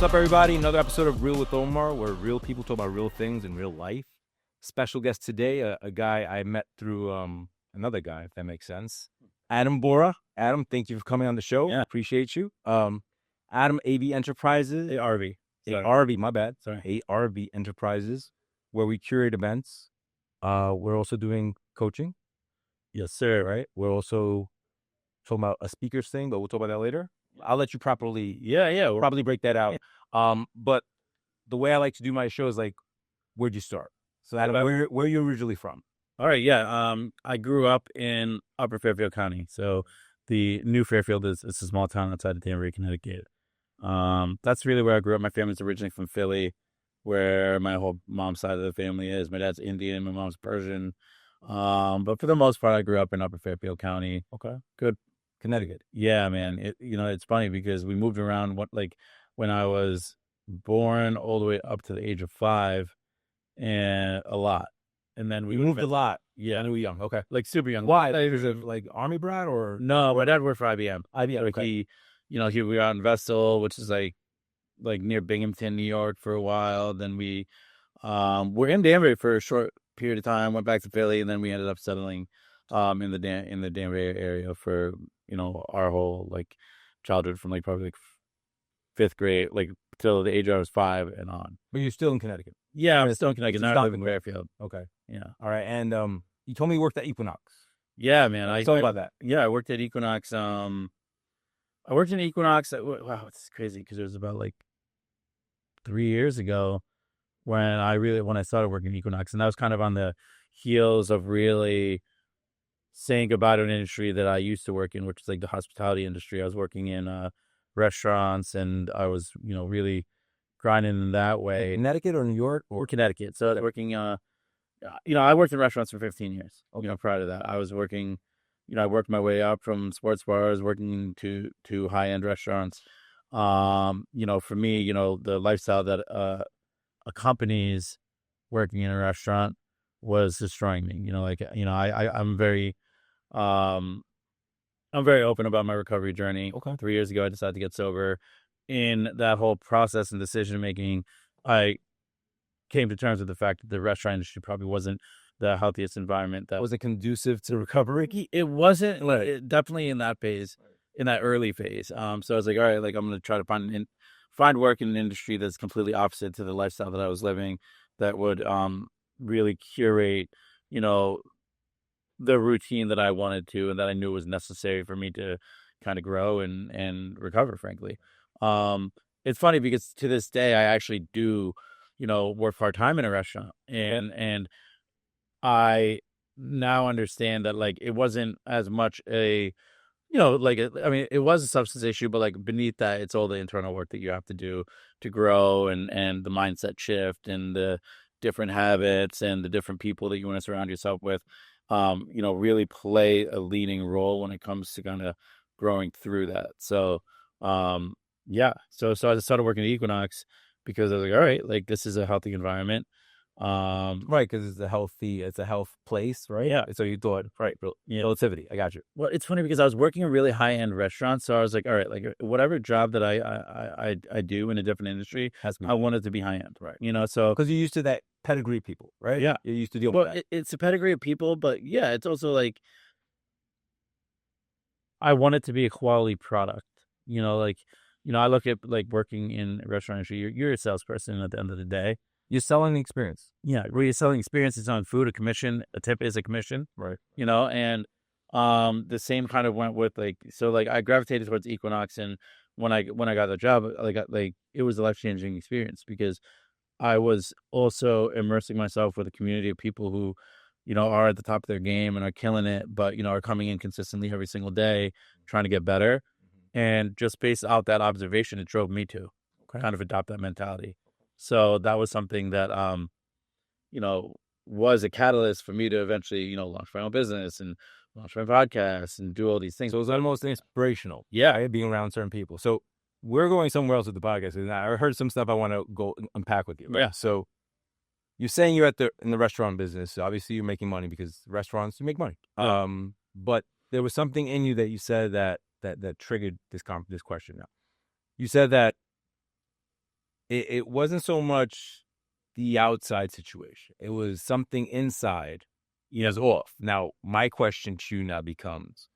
What's up, everybody? Another episode of Real with Omar, where real people talk about real things in real life. Special guest today, a guy I met through another guy, if that makes sense. Adam Vohra. Adam, thank you for coming on the show. Yeah. Appreciate you. Adam, AV Enterprises. ARV. ARV, my bad. Sorry. ARV Enterprises, where we curate events. We're also doing coaching. Yes, sir. Right? We're also talking about a speakers thing, but we'll talk about that later. I'll let you properly probably break that out. But the way I like to do my show is like, where'd you start? So Adam, where are you originally from? All right, yeah. I grew up in Upper Fairfield County. So the New Fairfield is a small town outside of Danbury, Connecticut. That's really where I grew up. My family's originally from Philly, where my whole mom's side of the family is. My dad's Indian, my mom's Persian. But for the most part, I grew up in Upper Fairfield County. Okay. Good. Connecticut. Yeah, man. It's funny because we moved around when I was born all the way up to the age of 5 and a lot. And then we moved a lot. Yeah. And we were young. Okay. Like super young. Why? There's a like army brat or No, my dad worked for IBM. IBM. Like Okay. we were out in Vestal, which is like near Binghamton, New York for a while. Then we were in Danbury for a short period of time, went back to Philly, and then we ended up settling in the Danbury area for our whole childhood, from probably 5th grade till the age I was 5 and on. But you're still in Connecticut. Yeah, I'm still in Connecticut. Now I live in Stockton. Fairfield. Okay. Yeah. All right. And you told me you worked at Equinox. Yeah, man. Tell me about that. Yeah, I worked at Equinox. I worked in Equinox. Wow, it's crazy because it was about 3 years ago when I started working at Equinox, and that was kind of on the heels of really saying goodbye to an industry that I used to work in, which is the hospitality industry. I was working in restaurants, and I was really grinding in that way. Connecticut or New York or Connecticut. So working I worked in restaurants for 15 years. Okay. Prior to that, I was working. I worked my way up from sports bars, working to high end restaurants. For me, the lifestyle that accompanies working in a restaurant was destroying me. I'm very open about my recovery journey. Okay. 3 years ago, I decided to get sober. In that whole process and decision making, I came to terms with the fact that the restaurant industry probably wasn't the healthiest environment. That wasn't conducive to recovery. It wasn't definitely in that phase, in that early phase. So I was like, all right, I'm going to try to find work in an industry that's completely opposite to the lifestyle that I was living, that would really curate, the routine that I wanted to and that I knew was necessary for me to kind of grow and recover, frankly. It's funny because to this day, I actually do, work part-time in a restaurant, and I now understand that it wasn't as much it was a substance issue, but beneath that, it's all the internal work that you have to do to grow and the mindset shift and the different habits and the different people that you want to surround yourself with, really play a leading role when it comes to kind of growing through that. So, yeah. So I started working at Equinox because I was like, all right, this is a healthy environment. Right, because it's a health place, right? Yeah. So you thought, right, relativity. I got you. Well, it's funny because I was working in really high end restaurants, so I was like, all right, whatever job that I do in a different industry, I want it to be high end, right? So because you're used to that pedigree people, right? Yeah, you're used to dealing with that. It's a pedigree of people, but yeah, it's also I want it to be a quality product. I look at working in a restaurant industry. You're a salesperson at the end of the day. You're selling the experience. Yeah, where you're selling experience, it's on food, a commission, a tip is a commission. Right. And the same kind of went with I gravitated towards Equinox, and when I got the job, it was a life-changing experience because I was also immersing myself with a community of people who, are at the top of their game and are killing it, but, are coming in consistently every single day, trying to get better. Mm-hmm. And just based out that observation, it drove me to kind of adopt that mentality. So that was something that, was a catalyst for me to eventually, launch my own business and launch my podcast and do all these things. So it was almost inspirational. Yeah. Right? Being around certain people. So we're going somewhere else with the podcast. And I heard some stuff I want to go unpack with you. Right? Yeah. So you're saying you're in the restaurant business. Obviously, you're making money because restaurants, you make money. Yeah. But there was something in you that you said that triggered this question now. You said that it wasn't so much the outside situation. It was something inside is off. Now, my question to you now becomes,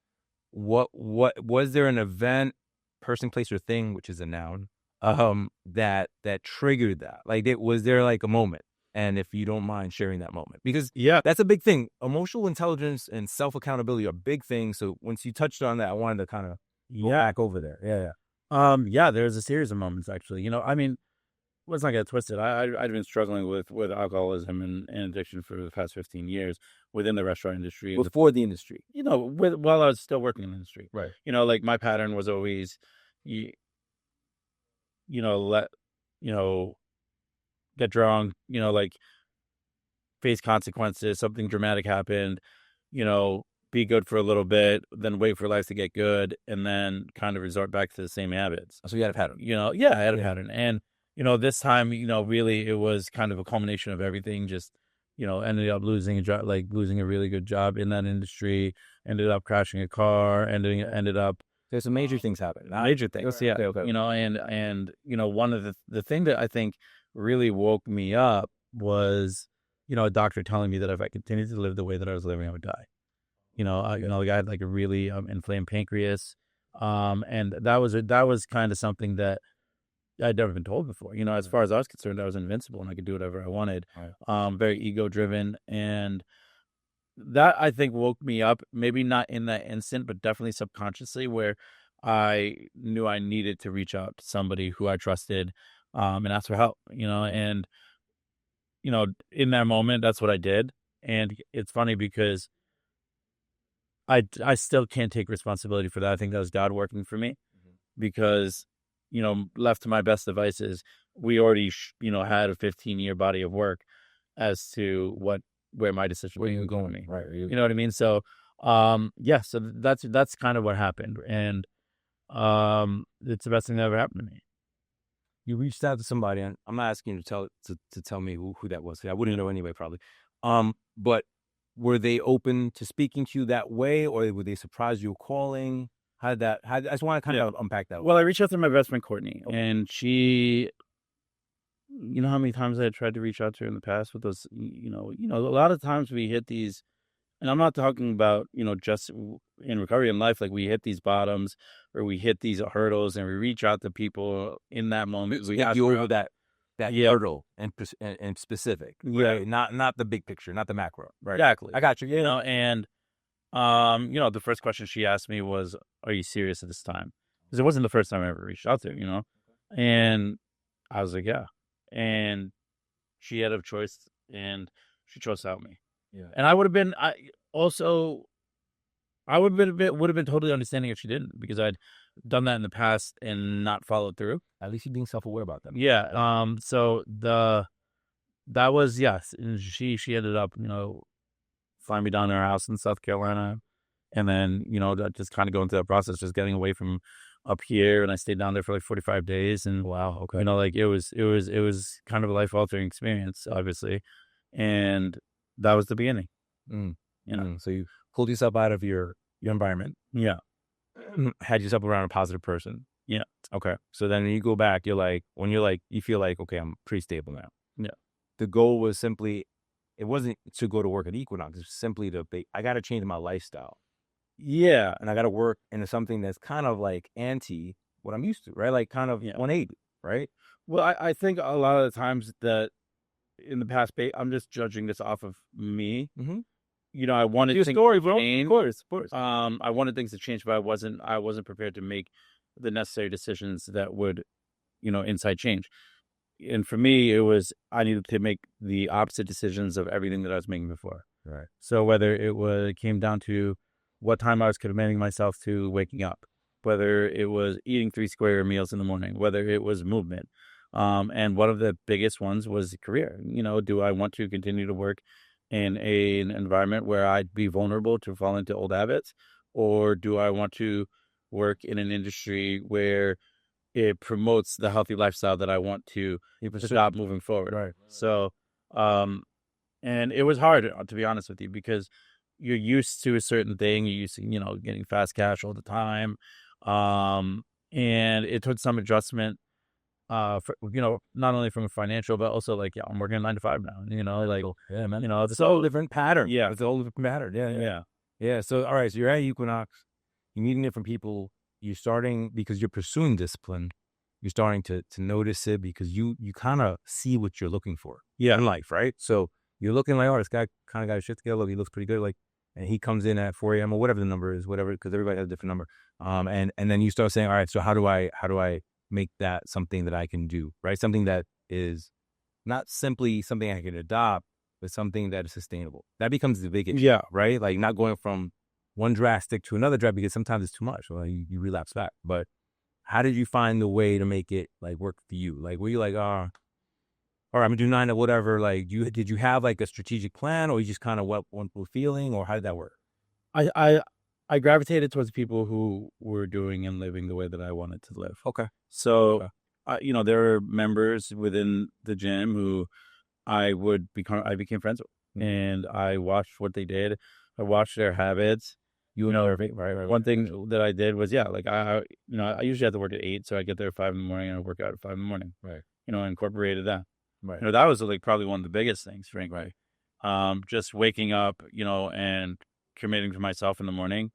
what was there an event, person, place, or thing, which is a noun, that triggered that? Like, was there like a moment? And if you don't mind sharing that moment, because Yeah. that's a big thing. Emotional intelligence and self accountability are big things. So once you touched on that, I wanted to kind of go back over there. Yeah, there's a series of moments actually. I mean, let's not get twisted. I've been struggling with alcoholism and addiction for the past 15 years within the restaurant industry. Before the industry, While I was still working in the industry, right? like my pattern was always, you, let, you know, get drunk, like face consequences, something dramatic happened, be good for a little bit, then wait for life to get good, and then kind of resort back to the same habits. So you had a pattern. Yeah, I had a pattern. And, this time, really it was kind of a culmination of everything. Just, ended up losing a job, like losing a really good job in that industry, ended up crashing a car, ended up. There's some major things happen. Major things. Yeah. Okay. And one of the thing that I think really woke me up was, a doctor telling me that if I continued to live the way that I was living, I would die. The guy had like a really inflamed pancreas, and that was kind of something that I'd never been told before. As far as I was concerned, I was invincible and I could do whatever I wanted. Right. Very ego driven, and that I think woke me up. Maybe not in that instant, but definitely subconsciously, where I knew I needed to reach out to somebody who I trusted, and ask for help. And in that moment, that's what I did. And it's funny because I still can't take responsibility for that. I think that was God working for me because, left to my best devices, we already, had a 15-year body of work as to where my decision Where you were going going, me. right? You know what I mean? So, yeah, so that's kind of what happened. And, it's the best thing that ever happened to me. You reached out to somebody, and I'm not asking you to tell me who that was. I wouldn't know anyway, probably. But were they open to speaking to you that way, or were they surprised you were calling? I just want to kind of unpack that. Well, I reached out to my best friend Courtney, Okay. and she, how many times I had tried to reach out to her in the past with those, a lot of times we hit these, and I'm not talking about, just in recovery in life, like we hit these bottoms or we hit these hurdles and we reach out to people in that moment. We have you over that hurdle and specific, right? Not the big picture, not the macro, right? Exactly. I got you. And the first question she asked me was, "Are you serious at this time?" Because it wasn't the first time I ever reached out to her, and I was like, "Yeah," and she had a choice, and she chose out me. Yeah. And I would have been, would have been totally understanding if she didn't, because I'd done that in the past and not followed through. At least you're being self-aware about them. Yeah. So that was, yes. And she ended up, flying me down to her house in South Carolina. And then, just kind of going through that process, just getting away from up here. And I stayed down there for like 45 days. And wow. Okay. Like it was kind of a life altering experience, obviously. And that was the beginning. So you pulled yourself out of your environment. Yeah. Had yourself around a positive person. Yeah. Okay. So then you go back, you feel like, okay, I'm pretty stable now. Yeah. The goal was simply, it wasn't to go to work at Equinox. It's simply I got to change my lifestyle. Yeah. And I got to work into something that's kind of like anti what I'm used to, right? Like kind of 180, right? Well, I think a lot of the times that in the past, I'm just judging this off of me. Mm-hmm. I wanted your story, bro. Change. Of course. I wanted things to change, but I wasn't prepared to make the necessary decisions that would, incite change. And for me, it was, I needed to make the opposite decisions of everything that I was making before. Right. So whether it came down to what time I was committing myself to waking up, whether it was eating 3 square meals in the morning, whether it was movement. And one of the biggest ones was career. Do I want to continue to work in an environment where I'd be vulnerable to fall into old habits, or do I want to work in an industry where it promotes the healthy lifestyle that I want to adopt moving forward? Right. So, and it was hard, to be honest with you, because you're used to a certain thing. You're used to, getting fast cash all the time. And it took some adjustment not only from a financial, but also like, yeah, I'm working a 9 to 5 now, like, Yeah, man. it's It's a whole different pattern. yeah, It's a whole different pattern. Yeah, yeah. yeah, Yeah. So, all right. So you're at Equinox. You're meeting different people. You're starting because you're pursuing discipline. You're starting to notice it because you kind of see what you're looking for yeah, in life, right? So you're looking like, oh, this guy kind of got his shit together. Look, he looks pretty good. Like, and he comes in at 4 a.m. or whatever the number is, whatever, because everybody has a different number. And then you start saying, all right, so how do I make that something that I can do, right? Something that is not simply something I can adopt, but something that is sustainable. That becomes the big issue, yeah. right? Like not going from one drastic to another drastic because sometimes it's too much. Well, you relapse back. But how did you find the way to make it like work for you? Like, were you like, oh, all right, I'm gonna do 9 to whatever. Like, did you have like a strategic plan, or you just kind of went with feeling, or how did that work? I gravitated towards people who were doing and living the way that I wanted to live. Okay. So, there were members within the gym who I became friends with, and I watched what they did. I watched their habits. Right. One thing that I did was, like, I usually have to work at 8, so I get there at 5 in the morning and I work out at 5 in the morning. Right. I incorporated that. Right. That was like probably one of the biggest things, frankly. Right. Just waking up, and committing to myself in the morning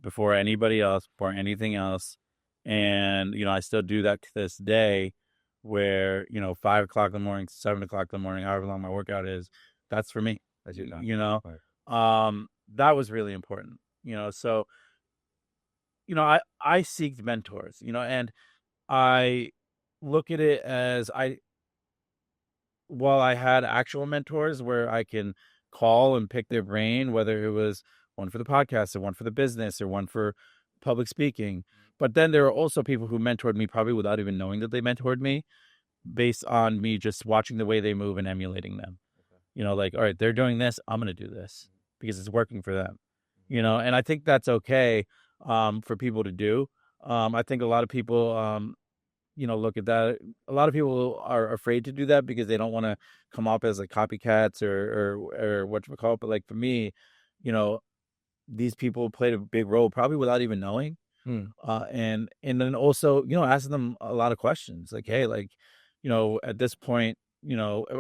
before anybody else, before anything else. And, I still do that to this day where, 5 o'clock in the morning, 7 o'clock in the morning, however long my workout is, that's for me, That's your time. Right. That was really important, so, I seeked mentors, and I look at it as while I had actual mentors where I can call and pick their brain, whether it was one for the podcast or one for the business or one for public speaking. But then there are also people who mentored me probably without even knowing that they mentored me based on me just watching the way they move and emulating them. Like, all right, they're doing this, I'm going to do this because it's working for them. And I think that's okay for people to do. I think a lot of people look at that. A lot of people are afraid to do that because they don't want to come up as like copycats or whatchamacallit. But like for me, these people played a big role probably without even knowing. And then also, asking them a lot of questions like, hey, like, at this point,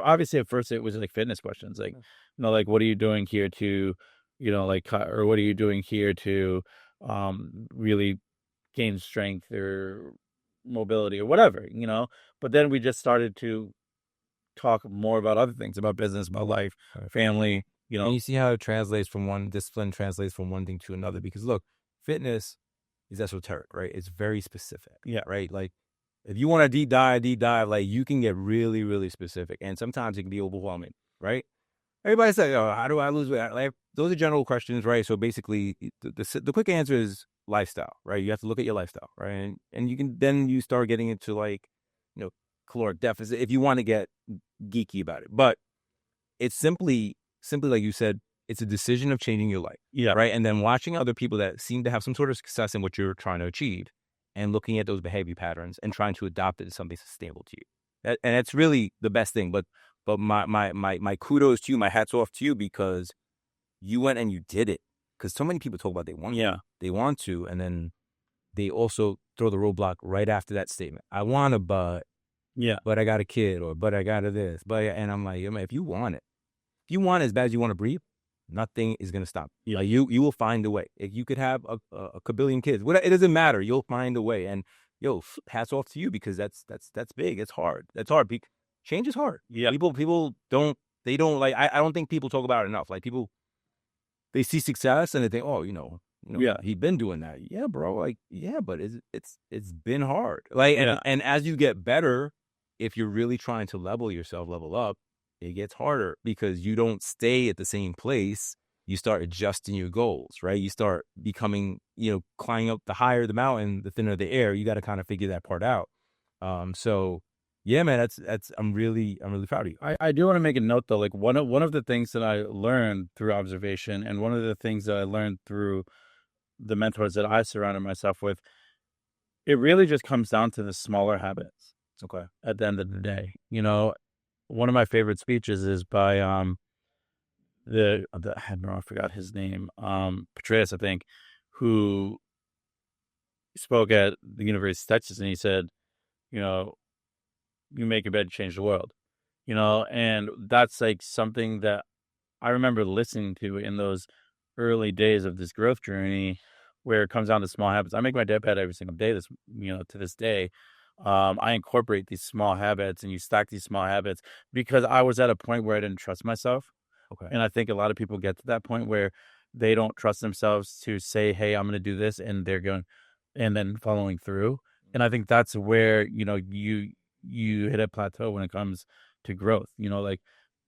obviously at first it was like fitness questions, like, like, what are you doing here to, like, or what are you doing here to really gain strength or mobility or whatever, but then we just started to talk more about other things, about business, about life, family, And you see how it translates from one discipline, translates from one thing to another. Because look, fitness is esoteric, right? It's very specific. Yeah. Right. Like if you want to deep dive, like you can get really, really specific. And sometimes it can be overwhelming, right? Everybody says, oh, how do I lose weight? Like, those are general questions, right? So basically the quick answer is lifestyle, right? You have to look at your lifestyle, right? And you start getting into like, caloric deficit if you want to get geeky about it. But it's simply like you said, it's a decision of changing your life. Yeah. Right. And then watching other people that seem to have some sort of success in what you're trying to achieve and looking at those behavior patterns and trying to adopt it as something sustainable to you. And that's really the best thing. But my kudos to you, my hats off to you, because you went and you did it. Because so many people talk about they want to, and then they also throw the roadblock right after that statement. I want to, but I got a kid, or but I got a this, and I'm like, if you want it, as bad as you want to breathe, nothing is gonna stop. Yeah. Like you will find a way. If you could have a kabillion kids, it doesn't matter. You'll find a way. And hats off to you, because that's big. It's hard. That's hard. Change is hard. Yeah. People don't like. I don't think people talk about it enough. Like people, they see success and they think, oh, he's been doing that. Yeah, bro. Like, yeah, but it's been hard. Like, and as you get better, if you're really trying to level up, it gets harder because you don't stay at the same place. You start adjusting your goals, right? You start becoming, climbing up the higher the mountain, the thinner the air. You got to kind of figure that part out. So yeah, man, I'm really proud of you. I do want to make a note though, like one of the things that I learned through observation, and one of the things that I learned through the mentors that I surrounded myself with, it really just comes down to the smaller habits. Okay. At the end of the day, one of my favorite speeches is by I forgot his name, Petraeus, I think, who spoke at the University of Texas, and he said, you make your bed, you change the world, and that's like something that I remember listening to in those early days of this growth journey where it comes down to small habits. I make my bed every single day to this day. I incorporate these small habits and you stack these small habits because I was at a point where I didn't trust myself. Okay. And I think a lot of people get to that point where they don't trust themselves to say, "Hey, I'm going to do this," and they're going, and then following through. And I think that's where you hit a plateau when it comes to growth.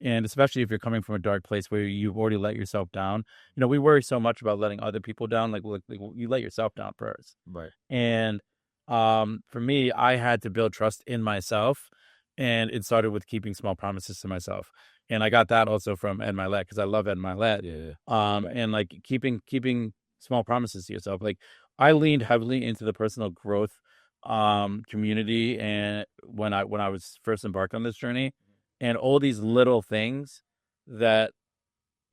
And especially if you're coming from a dark place where you've already let yourself down. We worry so much about letting other people down. Like you let yourself down first. Right. And for me, I had to build trust in myself, and it started with keeping small promises to myself. And I got that also from Ed Milet because I love Ed Milet. Yeah. And like keeping small promises to yourself. Like I leaned heavily into the personal growth community, and when I was first embarked on this journey, and all these little things that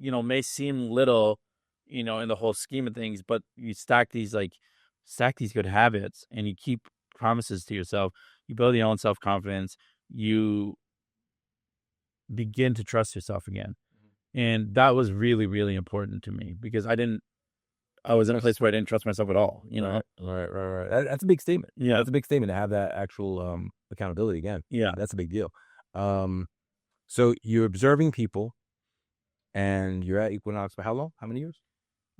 may seem little, in the whole scheme of things, but you stack these good habits, and you keep promises to yourself. You build your own self-confidence. You begin to trust yourself again. And that was really, really important to me because I was in a place where I didn't trust myself at all, Right. That's a big statement. Yeah. That's a big statement to have that actual accountability again. Yeah. That's a big deal. So you're observing people and you're at Equinox for how long? How many years?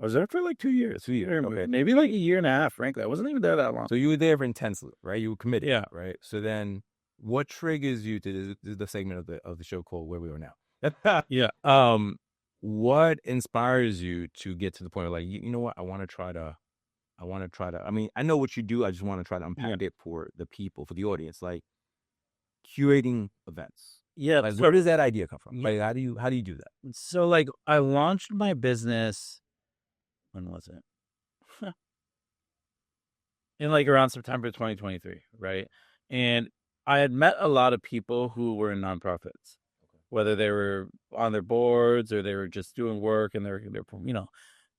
I was there for like 2 years. 2 years. Okay. Maybe like a year and a half, frankly. I wasn't even there that long. So you were there intensely, right? You were committed. Yeah. Right. So then what triggers you to the segment of the show called Where We Are Now? Yeah. What inspires you to get to the point where like, you know what? I want to try to, I mean, I know what you do. I just want to try to unpack it for the people, for the audience, like curating events. Yeah. Like, where does that idea come from? Like, how do you do that? So like I launched my business. When was it? In like around September 2023, right? And I had met a lot of people who were in nonprofits, whether they were on their boards or they were just doing work, and they're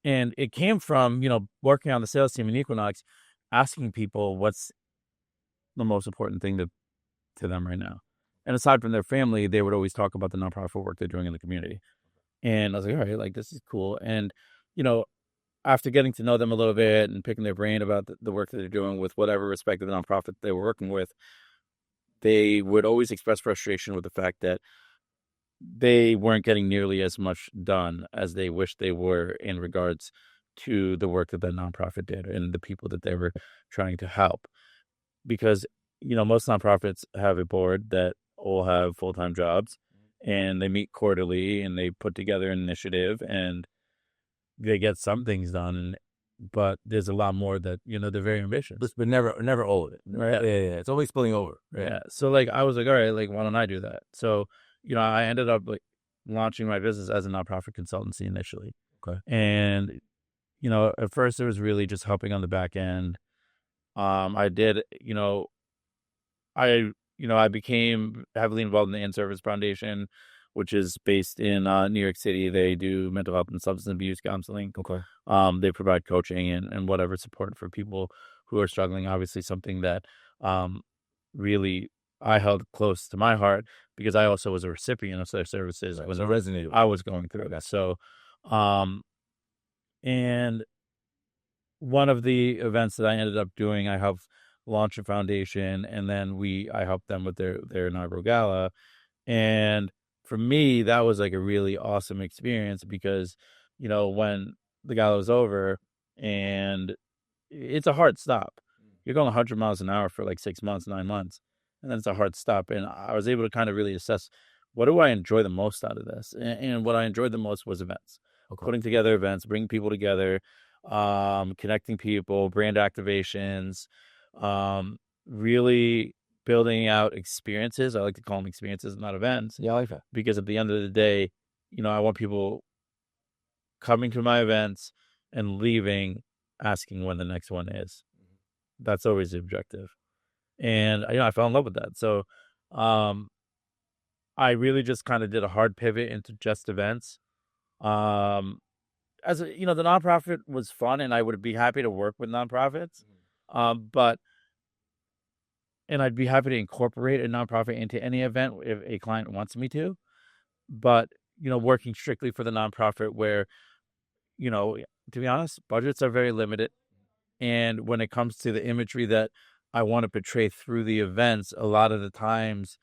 and it came from working on the sales team in Equinox, asking people what's the most important thing to them right now. And aside from their family, they would always talk about the nonprofit work they're doing in the community. And I was like, all right, like this is cool. And after getting to know them a little bit and picking their brain about the work that they're doing with whatever respective nonprofit they were working with, they would always express frustration with the fact that they weren't getting nearly as much done as they wished they were in regards to the work that nonprofit did and the people that they were trying to help. Because, most nonprofits have a board that all have full-time jobs, and they meet quarterly and they put together an initiative and they get some things done, but there's a lot more that, they're very ambitious. But never all of it. Right. Yeah. It's always spilling over. Right? Yeah. So like, I was like, all right, like, why don't I do that? So, I ended up like launching my business as a nonprofit consultancy initially. Okay. And, at first it was really just helping on the back end. I did, I became heavily involved in the In-Service Foundation, which is based in New York City. They do mental health and substance abuse counseling. Okay. They provide coaching and whatever support for people who are struggling. Obviously, something that really I held close to my heart because I also was a recipient of their services when So resonated. I was going through that. So, and one of the events that I ended up doing, I helped launch a foundation, and then I helped them with their inaugural gala. And for me, that was like a really awesome experience because, when the gala was over, and it's a hard stop. You're going 100 miles an hour for like 6 months, 9 months, and then it's a hard stop. And I was able to kind of really assess, what do I enjoy the most out of this? And what I enjoyed the most was events. Okay. Putting together events, bringing people together, connecting people, brand activations, really building out experiences. I like to call them experiences, not events. Yeah, I like that. Because at the end of the day, I want people coming to my events and leaving asking when the next one is. That's always the objective. And, I fell in love with that. So, I really just kind of did a hard pivot into just events. As the nonprofit was fun, and I would be happy to work with nonprofits. But and I'd be happy to incorporate a nonprofit into any event if a client wants me to. But, working strictly for the nonprofit where, to be honest, budgets are very limited. And when it comes to the imagery that I want to portray through the events, a lot of the times,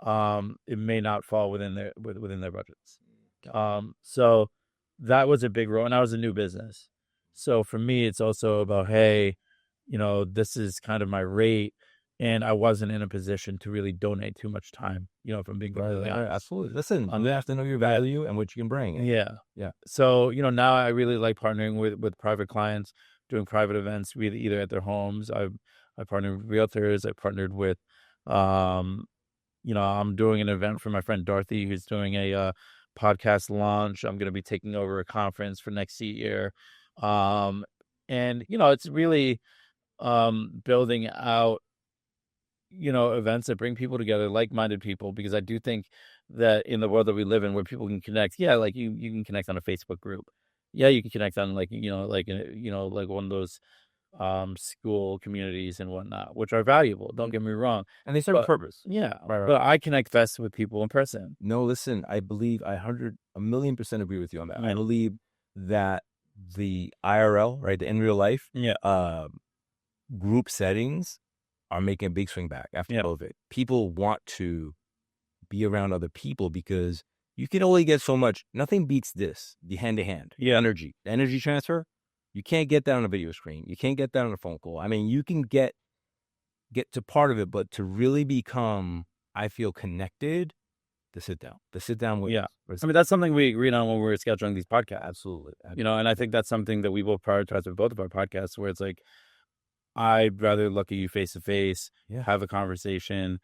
it may not fall within their budgets. So that was a big role, and I was a new business. So for me, it's also about, hey, this is kind of my rate, and I wasn't in a position to really donate too much time, if I'm being completely honest. Absolutely. Listen, you have to know your value and what you can bring. Yeah. Yeah. So, now I really like partnering with private clients, doing private events, really either at their homes. I partnered with realtors. I partnered with, I'm doing an event for my friend Dorothy, who's doing a podcast launch. I'm going to be taking over a conference for next year. And, it's really building out, events that bring people together, like-minded people, because I do think that in the world that we live in where people can connect, like you can connect on a Facebook group. Yeah, you can connect on like, like one of those school communities and whatnot, which are valuable. Don't get me wrong. And they serve a purpose. Yeah. Right. But I connect best with people in person. No, listen, I believe I 1,000,000% agree with you on that. I believe that the IRL, right, the in real life, group settings are making a big swing back after COVID. People want to be around other people because you can only get so much. Nothing beats this, the hand-to-hand energy. The energy transfer, you can't get that on a video screen. You can't get that on a phone call. I mean, you can get to part of it, but to really become, I feel, connected, the sit down with. Yeah. I mean, that's something we agreed on when we were scheduling these podcasts. Absolutely. And I think that's something that we both prioritize with both of our podcasts, where it's like, I'd rather look at you face to face, have a conversation.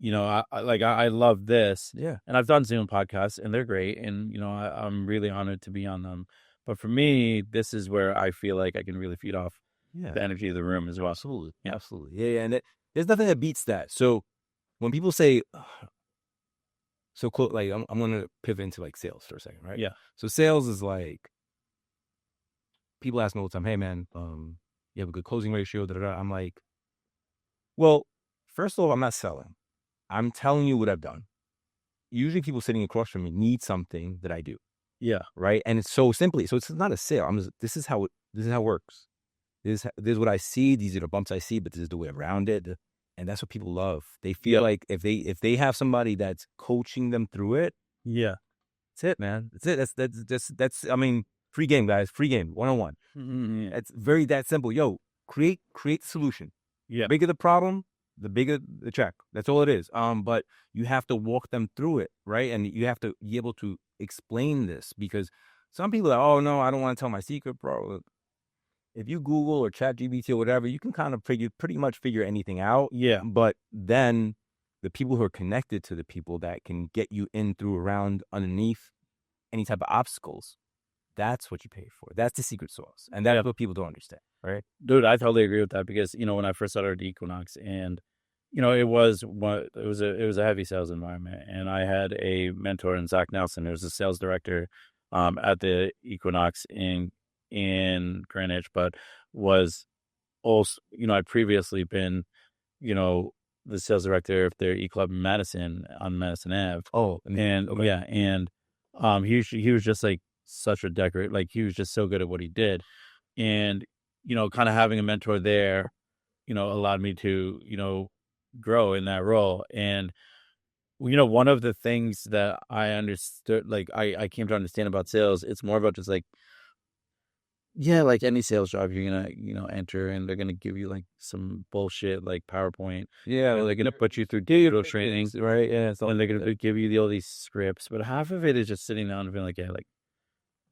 I love this. Yeah. And I've done Zoom podcasts and they're great. And, I'm really honored to be on them. But for me, this is where I feel like I can really feed off the energy of the room as well. Absolutely. Yeah. Absolutely. Yeah. And there's nothing that beats that. So when people say, so close, like I'm going to pivot into like sales for a second, right? Yeah. So sales is like, people ask me all the time, hey man, you have a good closing ratio, I'm like, well, first of all, I'm not selling. I'm telling you what I've done. Usually people sitting across from me need something that I do. Yeah. Right. And it's so simply, so it's not a sale. This is how it works. This is what I see. These are the bumps I see, but this is the way around it. And that's what people love. They feel like if they have somebody that's coaching them through it. Yeah. That's it, man. That's it. That's I mean, free game, guys. Free game, 1-on-1. Mm-hmm. It's very that simple. Yo, create the solution. Yeah. The bigger the problem, the bigger the check. That's all it is. But you have to walk them through it, right? And you have to be able to explain this, because some people are, oh no, I don't want to tell my secret, bro. If you Google or ChatGPT or whatever, you can kind of pretty much figure anything out. Yeah. But then the people who are connected to the people that can get you in, through, around, underneath any type of obstacles, that's what you pay for. That's the secret sauce. And that's what people don't understand, right? Dude, I totally agree with that, because, when I first started at Equinox, and, it was a heavy sales environment, and I had a mentor in Zach Nelson, who's a sales director at the Equinox in Greenwich, but was also, I'd previously been, the sales director of their E-Club in Madison, on Madison Ave. Oh, and okay. yeah, and he was just like such a decorator, like he was just so good at what he did, and kind of having a mentor there, allowed me to grow in that role. And one of the things that I understood, like I came to understand about sales, it's more about just like, like any sales job, you're gonna enter, and they're gonna give you like some bullshit like PowerPoint. Yeah, they're gonna put you through digital training, right? Yeah, and they're gonna give you all these scripts, but half of it is just sitting down and being like, like,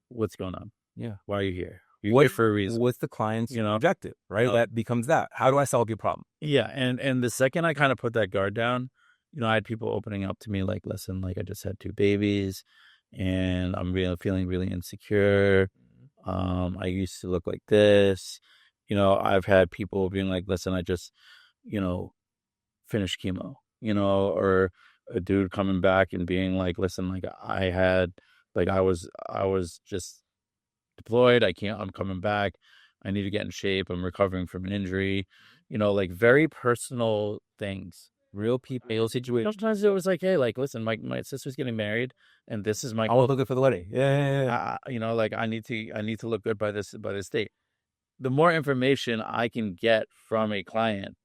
what's going on? Yeah, why are you here? You're here for a reason. What's the client's objective, right? That becomes that. How do I solve your problem? Yeah, and the second I kind of put that guard down, I had people opening up to me like, listen, like I just had 2 babies, and I'm feeling really insecure. I used to look like this. I've had people being like, listen, I just, finished chemo, or a dude coming back and being like, listen, like I was just deployed. I'm coming back. I need to get in shape. I'm recovering from an injury. like very personal things. Real people, real situations. Sometimes it was like, hey, like, listen, my sister's getting married, and this is my I was looking for the wedding. Yeah. like I need to look good by this date. The more information I can get from a client,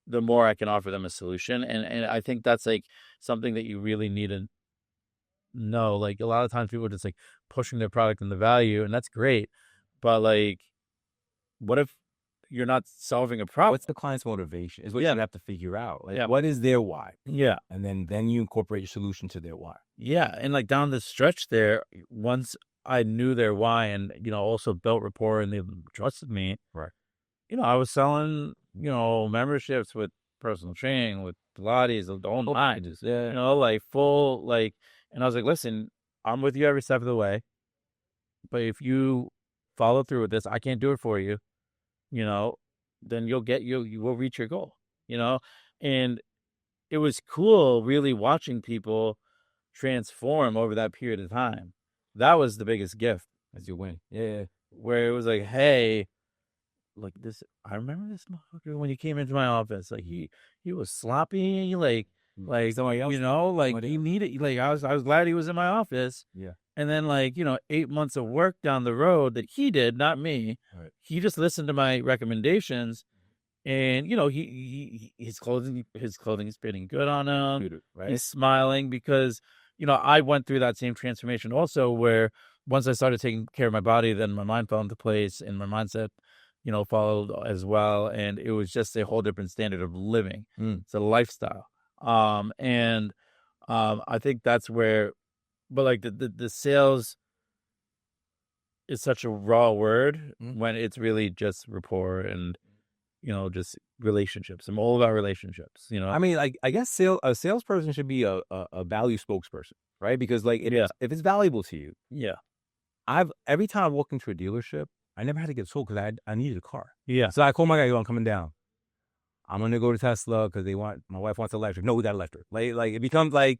the more I can offer them a solution. And I think that's like something that you really need to know. Like a lot of times people are just like pushing their product and the value, and that's great. But like, what if you're not solving a problem? What's the client's motivation is what Yeah. you have to figure out. Like, Yeah. what is their why? Yeah. And then you incorporate your solution to their why. Yeah. And like down the stretch there, once I knew their why and, also built rapport and they trusted me, Right. I was selling, memberships with personal training, with Pilates, the whole nine, Just, yeah. like full, like, and I was like, listen, I'm with you every step of the way, but if you follow through with this, I can't do it for you, then you will reach your goal, and it was cool really watching people transform over that period of time. That was the biggest gift. As you win. Yeah. Where it was like, hey, like this, I remember this motherfucker when he came into my office, like he was sloppy, like Somebody else. like he needed, like I was glad he was in my office. Yeah. And then like, 8 months of work down the road that he did, not me. Right. He just listened to my recommendations, and his clothing is fitting good on him. Right. He's smiling because I went through that same transformation also, where once I started taking care of my body, then my mind fell into place and my mindset followed as well, and it was just a whole different standard of living. It's a lifestyle, and I think that's where, but like the sales is such a raw word when it's really just rapport and just relationships. I'm all about relationships. I mean, like, I guess a salesperson should be a value spokesperson, right? Because like if it's valuable to you, every time I walk into a dealership, I never had to get sold because I needed a car. Yeah. So I called my guy, I'm coming down. I'm gonna go to Tesla because my wife wants electric. No, we got electric. Like it becomes like,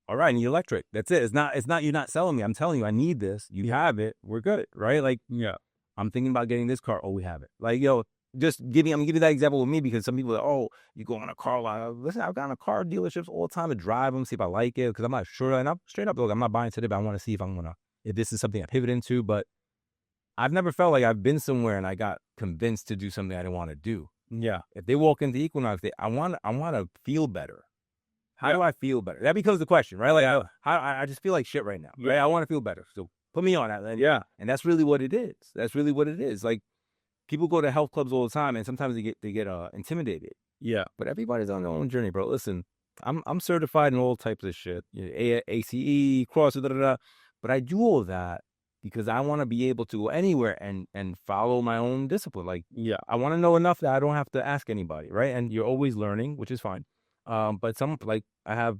all right, I need electric. That's it. It's not you're not selling me. I'm telling you, I need this. You have it. We're good, right? Like, I'm thinking about getting this car. Oh, we have it. Like, I'm giving you that example with me because some people are, oh, you go on a car lot. Listen, I've gone to car dealerships all the time to drive them, see if I like it, because I'm not sure. And I'm straight up, look, I'm not buying today, but I want to see if this is something I pivot into. But I've never felt like I've been somewhere and I got convinced to do something I didn't want to do. Yeah. If they walk into Equinox, I want to feel better. How do I feel better? That becomes the question, right? Like, I just feel like shit right now, right? I want to feel better. So put me on that. And that's really what it is. That's really what it is. Like, people go to health clubs all the time, and sometimes they get intimidated. Yeah. But everybody's on their own journey, bro. Listen, I'm certified in all types of shit, ACE, cross, but I do all that because I want to be able to go anywhere and follow my own discipline. Like, I want to know enough that I don't have to ask anybody, right? And you're always learning, which is fine. But I have,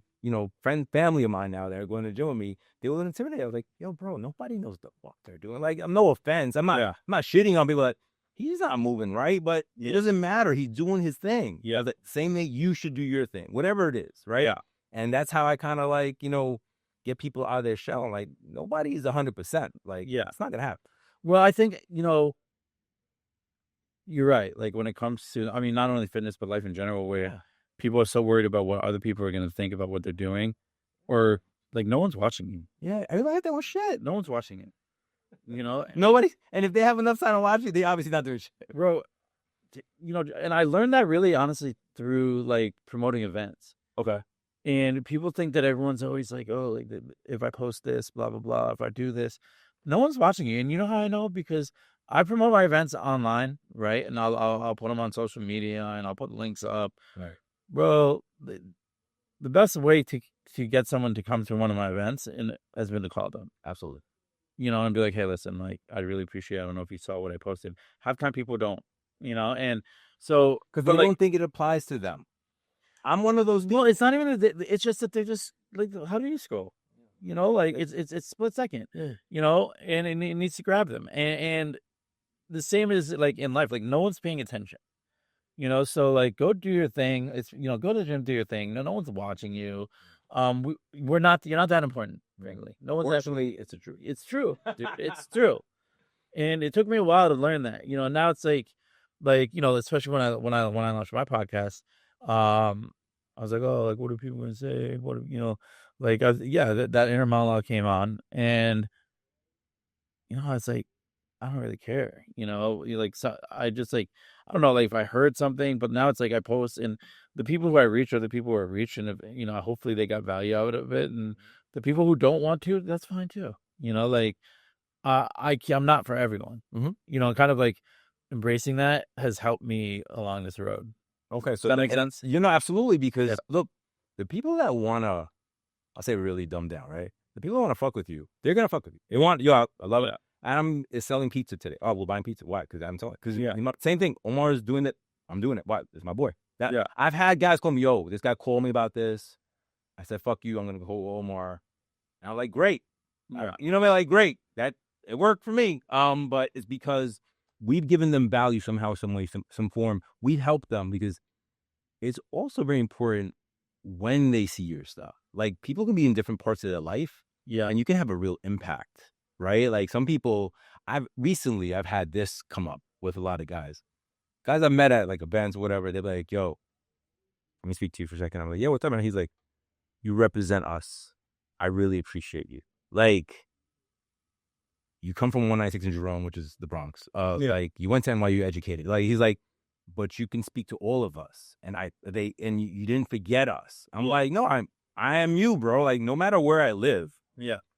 family of mine now that are going to the gym with me. They were intimidated. I was like, yo, bro, nobody knows the fuck they're doing. Like, I'm no offense. I'm not shitting on people that he's not moving right, but it doesn't matter. He's doing his thing. Yeah. The same thing, you should do your thing, whatever it is. Right. Yeah. And that's how I kind of like, get people out of their shell. Like, nobody's 100%. Like, it's not going to happen. Well, I think, you're right. Like when it comes to, I mean, not only fitness, but life in general, where people are so worried about what other people are going to think about what they're doing, or like no one's watching you. Yeah. Everybody had their own shit. No one's watching it. Nobody. And if they have enough time to watch you, they obviously not doing shit. Bro, and I learned that really honestly through like promoting events. Okay. And people think that everyone's always like, oh, like if I post this, blah, blah, blah, if I do this, no one's watching you. And you know how I know? Because I promote my events online, right? And I'll put them on social media and I'll put links up. Right. Bro, the best way to get someone to come to one of my events has been to call them. Absolutely. And be like, hey, listen, like, I really appreciate it. I don't know if you saw what I posted. Half time people don't, and so. Because they don't think it applies to them. I'm one of those people. Well, it's not even, it's just that they're just, like, how do you scroll? Like, it's split second, and it needs to grab them. And the same is, like, in life, like, no one's paying attention. So like, go do your thing. It's, go to the gym, do your thing. No one's watching you. You're not that important, frankly. No one's actually, it's true. It's true. Dude, it's true. And it took me a while to learn that, now it's like, like, especially when I launched my podcast, I was like, oh, like, what are people gonna say? Like, yeah, that inner monologue came on, and it's like, I don't really care, like, so I just like, I don't know, like if I heard something, but now it's like I post, and the people who I reach are the people who I reach, and if, hopefully they got value out of it, and the people who don't want to, that's fine too, like, I'm not for everyone, kind of like embracing that has helped me along this road. Okay, Does so that make sense? absolutely, because Yeah. look, the people that wanna, I'll say really dumb down, right? The people that wanna fuck with you, they're gonna fuck with you. They want yo, I love it. Adam is selling pizza today. Oh, we're buying pizza. Why? Because I'm telling. Because Yeah. same thing. Omar is doing it. I'm doing it. Why? It's my boy. Yeah. I've had guys call me, yo, this guy called me about this. I said, fuck you. I'm gonna call Omar. And I'm like, great. Yeah. You know what I mean? Like, great. That it worked for me. But it's because we've given them value somehow, some way, some form. We've helped them because it's also very important when they see your stuff. Like, people can be in different parts of their life, Yeah. and you can have a real impact, right? Like, some people, I've had this come up with a lot of guys I've met at like events or whatever. They're like, yo, let me speak to you for a second. I'm like, yeah, what's up, man? He's like, you represent us. I really appreciate you. Like, you come from 196 in Jerome, which is the Bronx. Like, you went to NYU educated. Like, he's like, but you can speak to all of us, and you didn't forget us. I'm like, no, I am you, bro. Like, no matter where I live,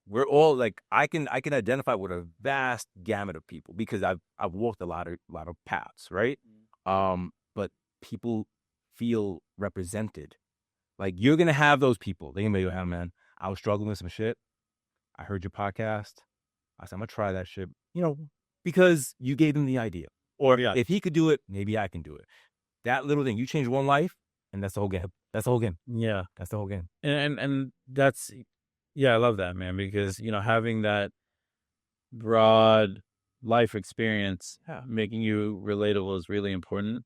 we're all like, I can identify with a vast gamut of people because I've walked a lot of paths, right? But people feel represented. Like, you're gonna have those people. They're gonna be like, oh, man, I was struggling with some shit. I heard your podcast. I said, I'm gonna try that shit, because you gave them the idea. Or if he could do it, maybe I can do it. That little thing, you change one life, and that's the whole game. That's the whole game. Yeah. That's the whole game. And that's, I love that, man, because, having that broad life experience, making you relatable is really important.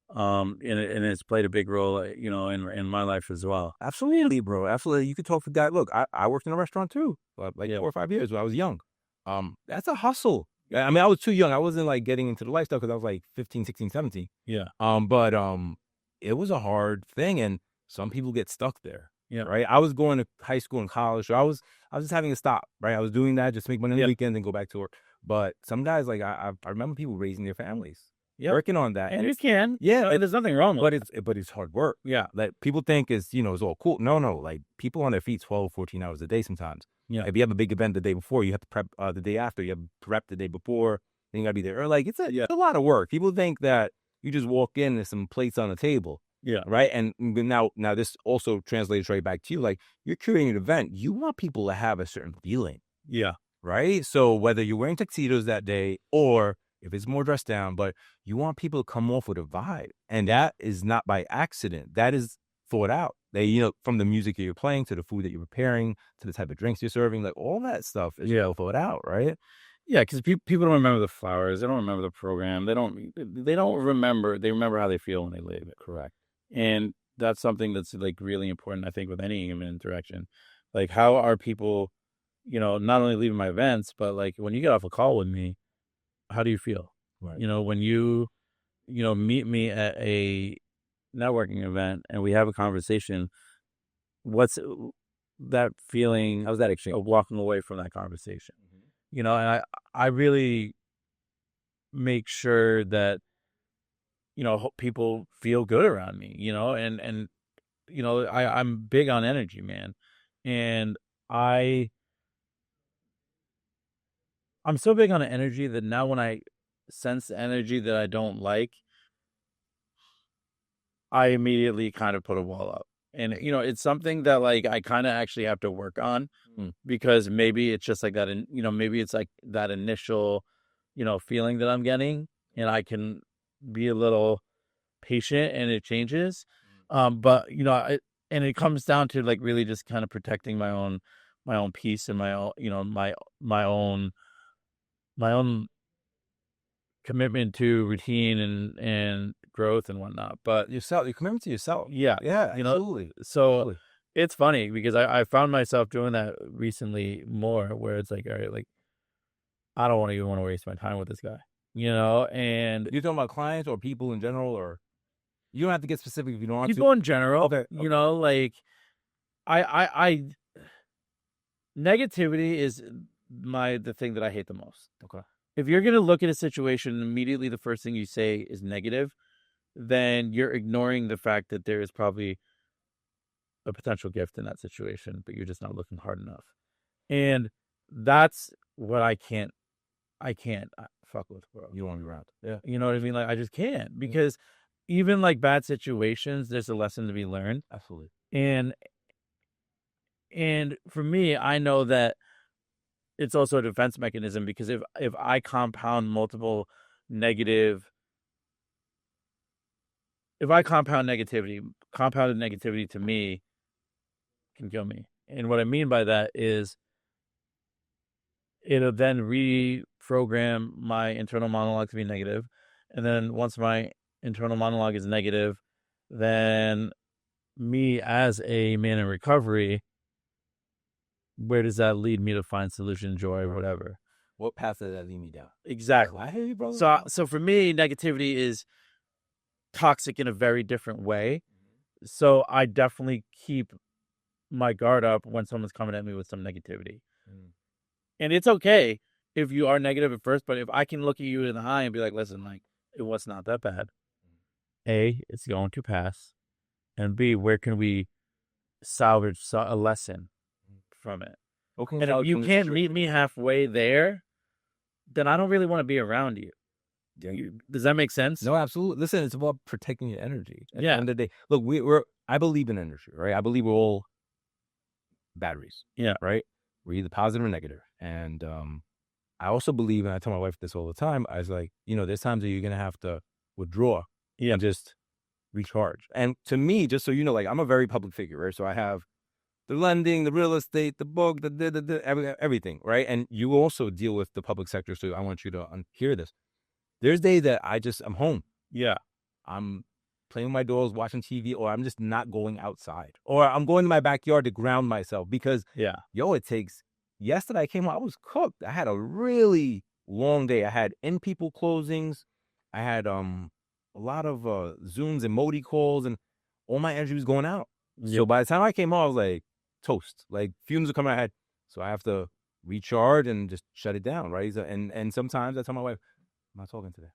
And it's played a big role, in my life as well. Absolutely, bro. Absolutely. You could talk to guys. Look, I worked in a restaurant too, like 4 or 5 years when I was young. That's a hustle. I mean, I was too young. I wasn't like getting into the lifestyle because I was like 15, 16, 17. Yeah. But it was a hard thing, and some people get stuck there. Yeah. Right. I was going to high school and college, so I was just having to stop. Right. I was doing that just to make money on the weekend and go back to work. But some guys, like I remember people raising their families, working on that, and you can. Yeah, there's nothing wrong with it. But it's hard work. Yeah. Like, people think it's all cool. No. Like, people on their feet 12, 14 hours a day sometimes. Yeah. If you have a big event the day before, you have to prep the day after. You have to prep the day before. Then you gotta be there. Or like, it's a lot of work. People think that you just walk in and there's some plates on the table. Yeah. Right. And now this also translates right back to you. Like, you're curating an event. You want people to have a certain feeling. Yeah. Right. So whether you're wearing tuxedos that day or if it's more dressed down, but you want people to come off with a vibe. And that is not by accident. That is thought out. They, from the music that you're playing to the food that you're preparing to the type of drinks you're serving, like all that stuff is thought out, right? Yeah, because people don't remember the flowers. They don't remember the program. They don't remember. They remember how they feel when they leave. Correct. And that's something that's like really important, I think, with any human interaction. Like, how are people, not only leaving my events, but like when you get off a call with me, how do you feel? Right. When you, meet me at a networking event and we have a conversation, what's that feeling? How's that exchange of walking away from that conversation? And I really make sure that, people feel good around me, and I'm big on energy, man. And I'm so big on energy that now when I sense energy that I don't like, I immediately kind of put a wall up. And, it's something that like I kind of actually have to work on because maybe it's just like that. And, maybe it's like that initial, feeling that I'm getting, and I can be a little patient and it changes. But, and it comes down to like really just kind of protecting my own peace and my own, my own commitment to routine and growth and whatnot. But your commitment to yourself. Yeah. Absolutely. So Absolutely. It's funny because I found myself doing that recently more, where it's like, all right, like I don't even want to waste my time with this guy. and You're talking about clients or people in general, or you don't have to get specific if you don't want people in general. Okay. Like I negativity is the thing that I hate the most. Okay. If you're gonna look at a situation and immediately the first thing you say is negative, then you're ignoring the fact that there is probably a potential gift in that situation, but you're just not looking hard enough. And that's what I can't fuck with, bro. You don't want to be around. Yeah. You know what I mean? Like, I just can't, because even like bad situations, there's a lesson to be learned. Absolutely. And for me, I know that it's also a defense mechanism, because if I compound negativity, compounded negativity to me can kill me. And what I mean by that is it'll then reprogram my internal monologue to be negative. And then once my internal monologue is negative, then me as a man in recovery, where does that lead me to find solution, joy, or whatever? What path does that lead me down? Exactly. I hear you, brother. So for me, negativity is toxic in a very different way. So I definitely keep my guard up when someone's coming at me with some negativity. And it's okay if you are negative at first, but if I can look at you in the eye and be like, listen, like, it was not that bad. A, it's going to pass. And B, where can we salvage a lesson from it? Okay. And if you can't meet me halfway there, then I don't really want to be around you. Does that make sense? No, absolutely. Listen, it's about protecting your energy. At Yeah. the end of the day, look, I believe in energy, right? I believe we're all batteries. Yeah. Right? We're either positive or negative. And I also believe, and I tell my wife this all the time, I was like, there's times that you're going to have to withdraw and just recharge. And to me, just so you know, like, I'm a very public figure, right? So I have the lending, the real estate, the book, everything, right? And you also deal with the public sector, so I want you to hear this. There's days that I'm home. Yeah. I'm playing with my dogs, watching TV, or I'm just not going outside. Or I'm going to my backyard to ground myself because, yesterday I came home, I was cooked. I had a really long day. I had in-people closings. I had a lot of Zooms and Modi calls, and all my energy was going out. Yep. So by the time I came home, I was like toast. Like, fumes were coming out. So I have to recharge and just shut it down, right? And sometimes I tell my wife, I'm not talking today.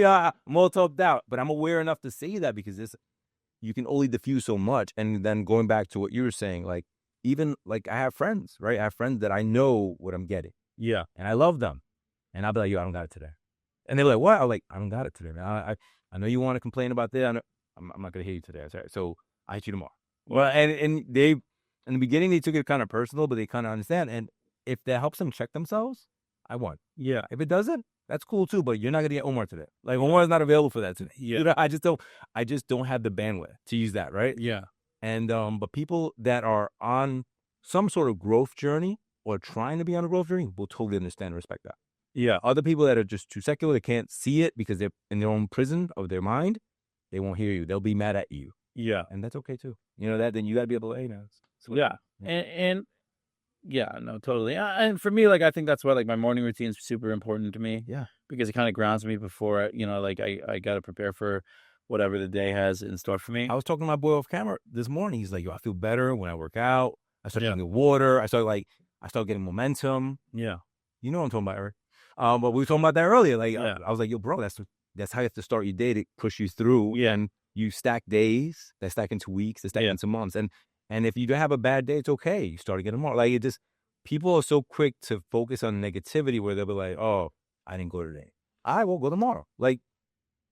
I'm all talked out, but I'm aware enough to say that because you can only diffuse so much. And then going back to what you were saying, like, even like I have friends, right? I have friends that I know what I'm getting. Yeah. And I love them. And I'll be like, yo, I don't got it today. And they're like, what? I'm like, I don't got it today, man. I know you want to complain about that. I'm not going to hit you today. So I hit you tomorrow. Well, and they, in the beginning, they took it kind of personal, but they kind of understand. And if that helps them check themselves, I won. Yeah. If it doesn't, that's cool too, but you're not gonna get Omar today. Like, Omar is not available for that today. Yeah. I just don't have the bandwidth to use that, right? Yeah. And but people that are on some sort of growth journey or trying to be on a growth journey will totally understand and respect that. Yeah. Other people that are just too secular, they can't see it because they're in their own prison of their mind, they won't hear you. They'll be mad at you. Yeah. And that's okay too. Then you gotta be able to, Yeah. And yeah, no, totally. And for me, like, I think that's why, like, my morning routine is super important to me. Yeah. Because it kind of grounds me before, like, I got to prepare for whatever the day has in store for me. I was talking to my boy off camera this morning. He's like, yo, I feel better when I work out. I start drinking water. I start getting momentum. Yeah. You know what I'm talking about, Eric. But we were talking about that earlier. Like, I was like, yo, bro, that's how you have to start your day to push you through. Yeah. And you stack days, that stack into weeks, that stack into months. And if you don't have a bad day, it's okay. You start getting more. Like, people are so quick to focus on negativity where they'll be like, oh, I didn't go today. I will go tomorrow. Like,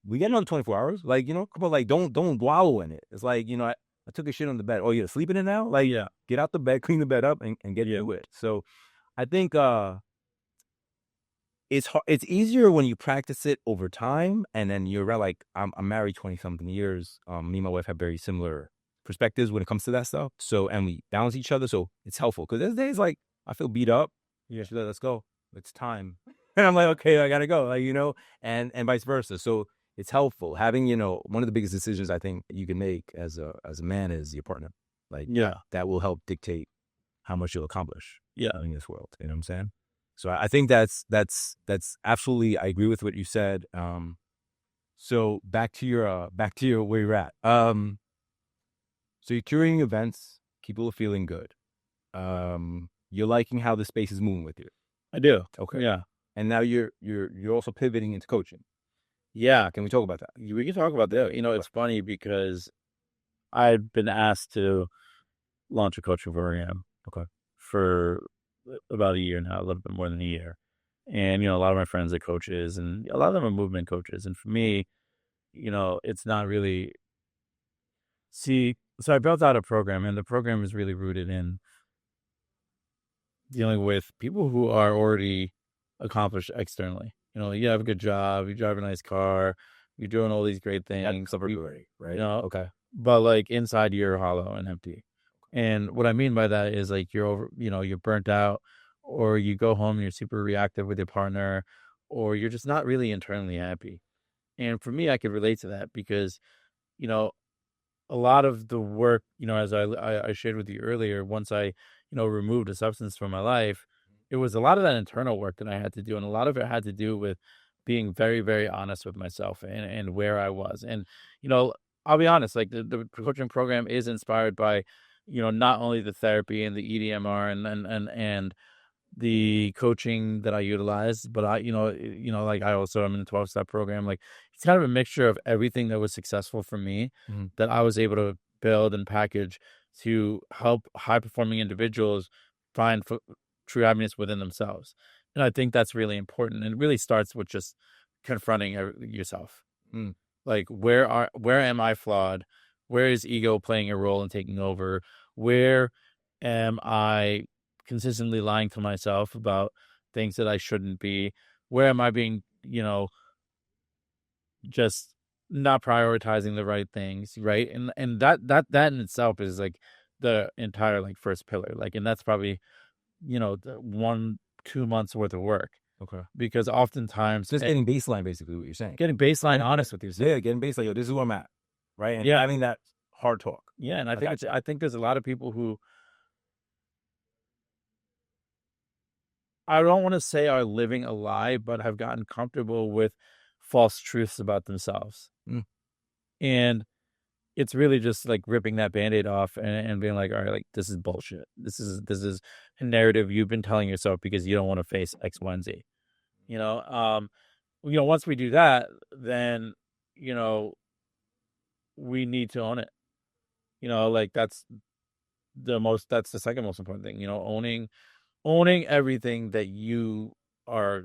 we get another 24 hours. Like, come on, like, don't wallow in it. It's like, I took a shit on the bed. Oh, you're sleeping in it now? Like, get out the bed, clean the bed up, and get to it. So I think it's easier when you practice it over time. And then you're right. Like, I'm married 20-something years. Me and my wife have very similar perspectives when it comes to that stuff. So, and we balance each other. So it's helpful. Because there's days like I feel beat up. Yeah, she's like, let's go. It's time. And I'm like, okay, I gotta go. Like, and vice versa. So it's helpful having, one of the biggest decisions I think you can make as a man is your partner. Like, that will help dictate how much you'll accomplish in this world. You know what I'm saying? So I think that's absolutely, I agree with what you said. So back to your where you're at. So you're curating events, people are feeling good. You're liking how the space is moving with you. I do. Okay. Yeah. And now you're also pivoting into coaching. Yeah. Can we talk about that? We can talk about that. It's funny because I've been asked to launch a coaching program. Okay. For about a year now, a little bit more than a year. And, a lot of my friends are coaches and a lot of them are movement coaches. And for me, it's not really so I built out a program and the program is really rooted in dealing with people who are already accomplished externally. You have a good job, you drive a nice car, you're doing all these great things. Right. Okay. But like inside you're hollow and empty. And what I mean by that is like you're burnt out, or you go home and you're super reactive with your partner, or you're just not really internally happy. And for me, I could relate to that because, you know, a lot of the work, as I shared with you earlier, once I, removed a substance from my life, it was a lot of that internal work that I had to do. And a lot of it had to do with being very, very honest with myself and where I was. And, I'll be honest, like the coaching program is inspired by, not only the therapy and the EDMR and the coaching that I utilize, but like I also am in a 12-step program. Like it's kind of a mixture of everything that was successful for me that I was able to build and package to help high performing individuals find true happiness within themselves. And I think that's really important. And it really starts with just confronting yourself. Mm. Like where am I flawed? Where is ego playing a role and taking over? Where am I consistently lying to myself about things that I shouldn't be? Where am I being, just not prioritizing the right things, right? And that in itself is like the entire like first pillar. Like, and that's probably, the 1-2 months worth of work. Okay. Because oftentimes just getting baseline, basically what you're saying. Getting baseline honest with yourself. Yeah, getting baseline. Yo, this is where I'm at. Right. And yeah. having that hard talk. Yeah. And I think there's a lot of people who, I don't want to say are living a lie, but have gotten comfortable with false truths about themselves. Mm. And it's really just like ripping that Band-Aid off and being like, all right, like this is bullshit. This is a narrative you've been telling yourself because you don't want to face X, Y, and Z. Once we do that, then, we need to own it. Like that's the second most important thing, owning everything that you are,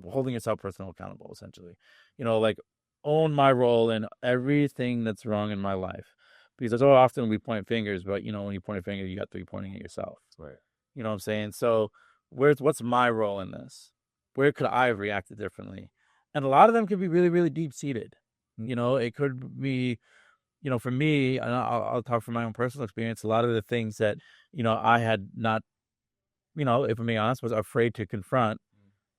holding yourself personal accountable, essentially. Like own my role in everything that's wrong in my life. Because so often we point fingers, but when you point a finger, you got to be pointing at yourself. Right. You know what I'm saying? So what's my role in this? Where could I have reacted differently? And a lot of them could be really, really deep seated. It could be, for me, and I'll talk from my own personal experience, a lot of the things that, I had not, if I'm being honest, was afraid to confront,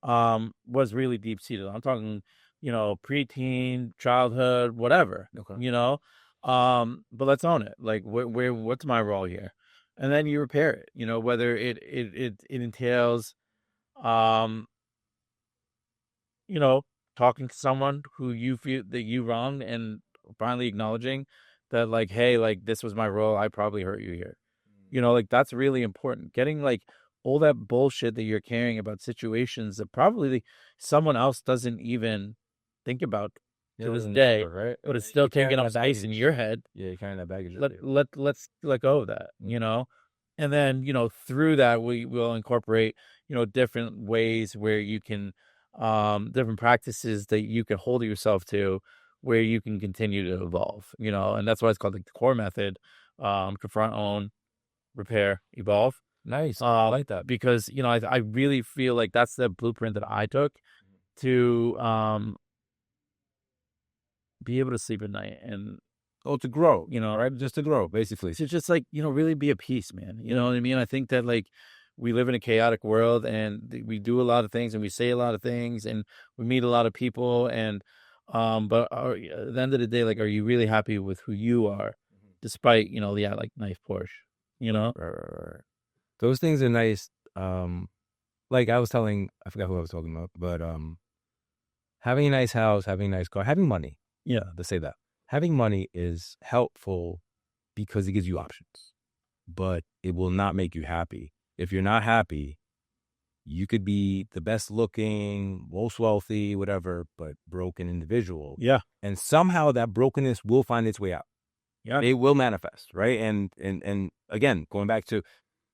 was really deep seated. I'm talking, preteen, childhood, whatever. Okay. But let's own it. Like what's my role here? And then you repair it, whether it entails, talking to someone who you feel that you wronged and finally acknowledging that, like, hey, like this was my role. I probably hurt you here. Like that's really important. Getting like all that bullshit that you're carrying about situations that probably someone else doesn't even think about to this day, right? But it's still taking up space in your head. Yeah, you're carrying that baggage. Let's let go of that, and then through that we will incorporate different ways where you can, different practices that you can hold yourself to, where you can continue to evolve, and that's why it's called like the core method. Confront, own, repair, evolve. Nice. I like that. Because, I really feel like that's the blueprint that I took to be able to sleep at night and to grow, right? Just to grow, basically. To just like, really be at peace, man. You know what I mean? I think that like we live in a chaotic world and we do a lot of things and we say a lot of things and we meet a lot of people and but at the end of the day, like, are you really happy with who you are despite, like nice Porsche, Right. Those things are nice. like I forgot who I was talking about, but having a nice house, having a nice car, having money. Yeah. To say that having money is helpful because it gives you options, but it will not make you happy. If you're not happy, you could be the best looking, most wealthy, whatever, but broken individual. Yeah. And somehow that brokenness will find its way out. Yeah. It will manifest, right? And again, going back to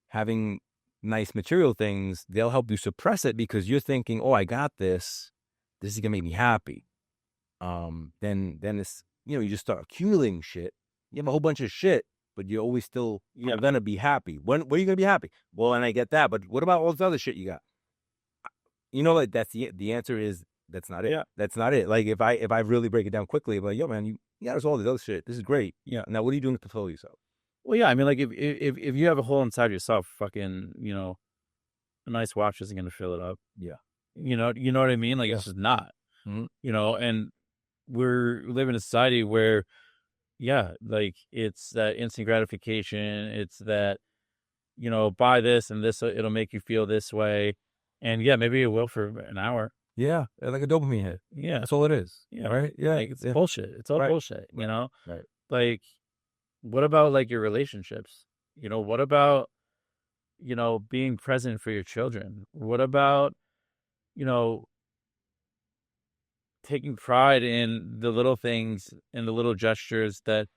having nice material things, they'll help you suppress it because you're thinking, oh, I got this. This is gonna make me happy. Then it's, you just start accumulating shit. You have a whole bunch of shit, but you're always still gonna be happy. When are you gonna be happy? Well, and I get that, but what about all this other shit you got? Like that's the answer is that's not it. Yeah. That's not it. Like if I really break it down quickly, I'm like, yo, man, you got us all this other shit. This is great. Yeah. Now what are you doing to fulfill yourself? Well, yeah, I mean, like if you have a hole inside yourself, fucking, a nice watch isn't gonna fill it up. Yeah. You know what I mean? Like, Yeah. it's just not. Mm-hmm. And we live in a society where, yeah, like it's that instant gratification. It's that, buy this and this, it'll make you feel this way. And yeah, maybe it will for an hour. Yeah, like a dopamine hit. Yeah. That's all it is. Yeah. Right? Yeah. Like, it's bullshit. It's all Right. bullshit, Right. Like, what about like your relationships? What about, being present for your children? What about, taking pride in the little things and the little gestures that,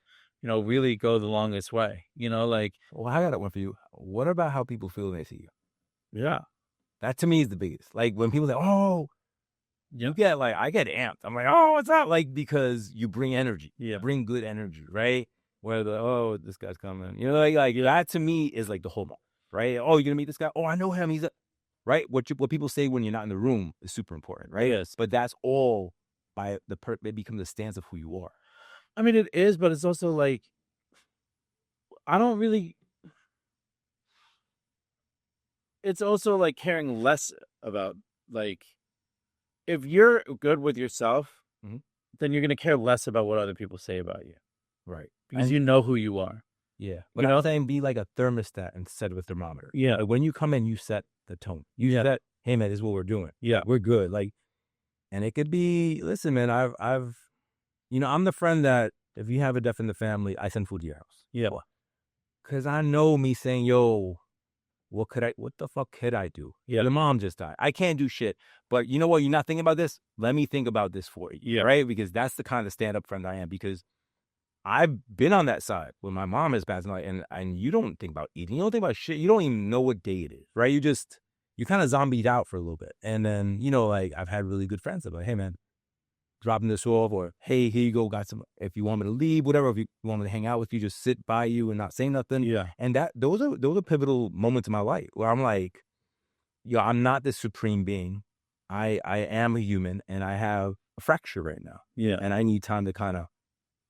really go the longest way, like. Well, I got one for you. What about how people feel when they see you? Yeah. That to me is the biggest. Like when people say, oh, you get like, I get amped. I'm like, oh, what's up? Like, because you bring energy. Yeah. Bring good energy, right? Where oh, this guy's coming. Like that to me is like the whole moment, right? Oh, you're going to meet this guy? Oh, I know him. He's right? What people say when you're not in the room is super important, right? Yes. But that's all by it becomes the stance of who you are. I mean, it is, but it's also like, I don't really. It's also like caring less about, like, if you're good with yourself, then you're going to care less about what other people say about you. Right. Because you know who you are. Yeah. But I'm saying be like a thermostat instead of a thermometer. Yeah. Like when you come in, you set the tone. You set, hey, man, this is what we're doing. Yeah. We're good. Like, and it could be, listen, man, I've I'm the friend that if you have a death in the family, I send food to your house. Yeah. Because I know me saying, yo, what the fuck could I do? Yeah. Your mom just died. I can't do shit. But you know what? You're not thinking about this? Let me think about this for you. Yeah. Right? Because that's the kind of stand-up friend I am. Because I've been on that side when my mom has passed away, and you don't think about eating. You don't think about shit. You don't even know what day it is. Right? You kind of zombied out for a little bit. And then, like I've had really good friends that are like, hey, man, dropping this off, or hey, here you go, got some, if you want me to leave, whatever, if you want me to hang out with you, just sit by you and not say nothing. Yeah. And those are pivotal moments in my life where I'm like, I'm not this supreme being. I am a human and I have a fracture right now. Yeah. And I need time to kind of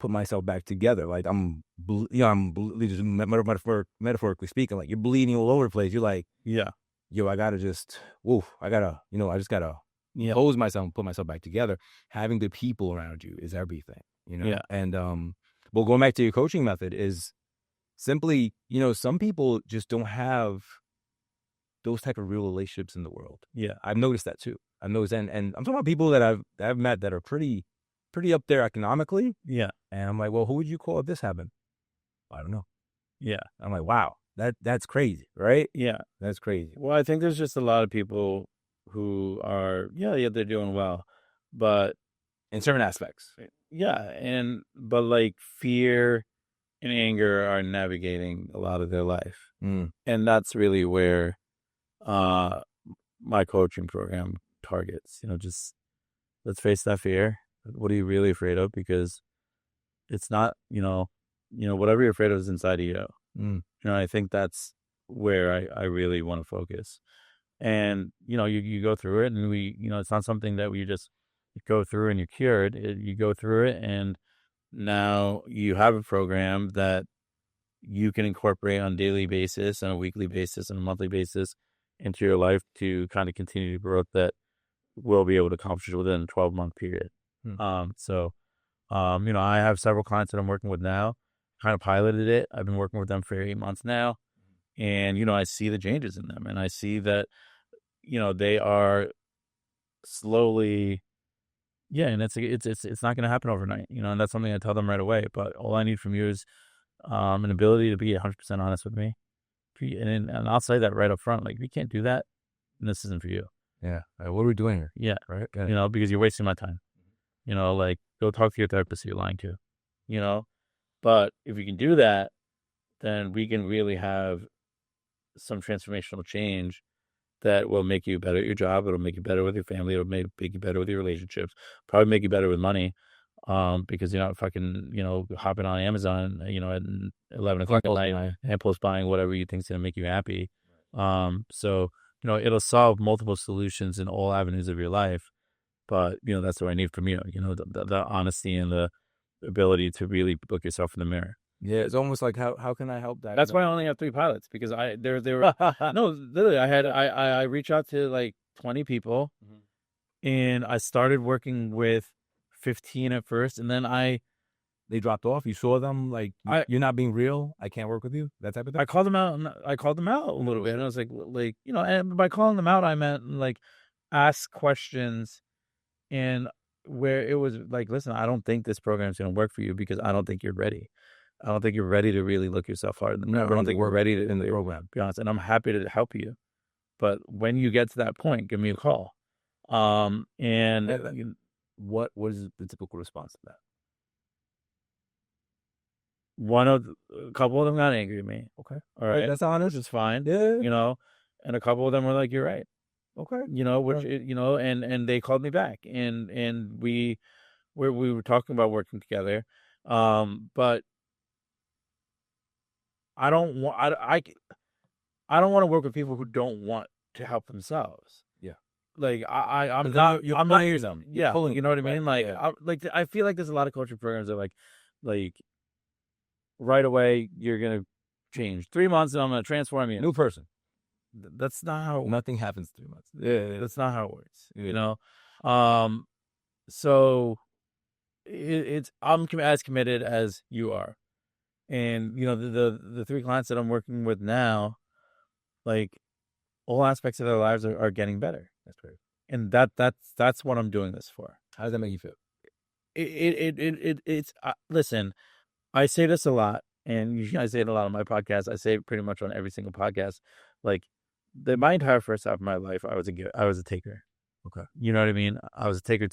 put myself back together. Like I'm just metaphorically speaking, like you're bleeding all over the place. You're like, yeah, I gotta just, I just gotta pose myself and put myself back together. Having the people around you is everything, Yeah. And well, going back to your coaching method is simply, some people just don't have those type of real relationships in the world. Yeah. I've noticed that too. I've noticed, and I'm talking about people that I've met that are pretty up there economically. Yeah. And I'm like, well, who would you call if this happened? I don't know. Yeah. I'm like, wow, that's crazy, right? Yeah. That's crazy. Well, I think there's just a lot of people who are, they're doing well, but in certain aspects. Yeah. But like fear and anger are navigating a lot of their life. Mm. And that's really where my coaching program targets, just let's face that fear. What are you really afraid of? Because it's not, whatever you're afraid of is inside of you. Mm. I think that's where I really want to focus. And, you go through it, and it's not something that we just go through and you're cured. You go through it, and now you have a program that you can incorporate on a daily basis, on a weekly basis, on a monthly basis into your life to kind of continue the growth that we'll be able to accomplish within a 12-month period. I have several clients that I'm working with now, kind of piloted it. I've been working with them for 8 months now. And, I see the changes in them, and I see that, they are slowly, and it's not going to happen overnight, and that's something I tell them right away. But all I need from you is an ability to be 100% honest with me, and I'll say that right up front. Like, if you can't do that, then this isn't for you. Yeah. What are we doing here? Yeah, right. Because you're wasting my time. Like, go talk to your therapist you're lying to. But if you can do that, then we can really have some transformational change that will make you better at your job. It'll make you better with your family. It'll make you better with your relationships. Probably make you better with money, because you're not fucking, hopping on Amazon, at 11 o'clock at night, impulse buying whatever you think's gonna make you happy. So it'll solve multiple solutions in all avenues of your life. But that's what I need from you. The honesty and the ability to really look yourself in the mirror. Yeah, it's almost like how can I help that? That's why I only have 3 pilots, because they were no, literally I reached out to like 20 people, and I started working with 15 at first, and then they dropped off. You saw them like, you're not being real. I can't work with you. That type of thing. I called them out a little bit, and I was like, and by calling them out, I meant like ask questions, and where it was like, listen, I don't think this program is going to work for you because I don't think you're ready. I don't think you're ready to really look yourself hard in the mirror. I don't think we're ready to in the program, to be honest. And I'm happy to help you. But when you get to that point, give me a call. And what was the typical response to that? A couple of them got angry at me. Okay. All right. That's honest. It's fine. Yeah. And a couple of them were like, you're right. Okay. Which, and they called me back, and we were talking about working together. But I don't want to work with people who don't want to help themselves. Yeah. Like I'm not them. Yeah. You know what I mean? Like, yeah. I feel like there's a lot of coaching programs that like right away you're going to change 3 months and I'm going to transform you. New person. That's not how nothing happens in 3 months. Yeah. That's not how it works. So I'm as committed as you are. And the 3 clients that I'm working with now, like, all aspects of their lives are getting better. That's great. And that's what I'm doing this for. How does that make you feel? It's listen, I say this a lot, and I say it a lot on my podcast. I say it pretty much on every single podcast. Like, my entire first half of my life, I was a taker. Okay. You know what I mean? I was a taker.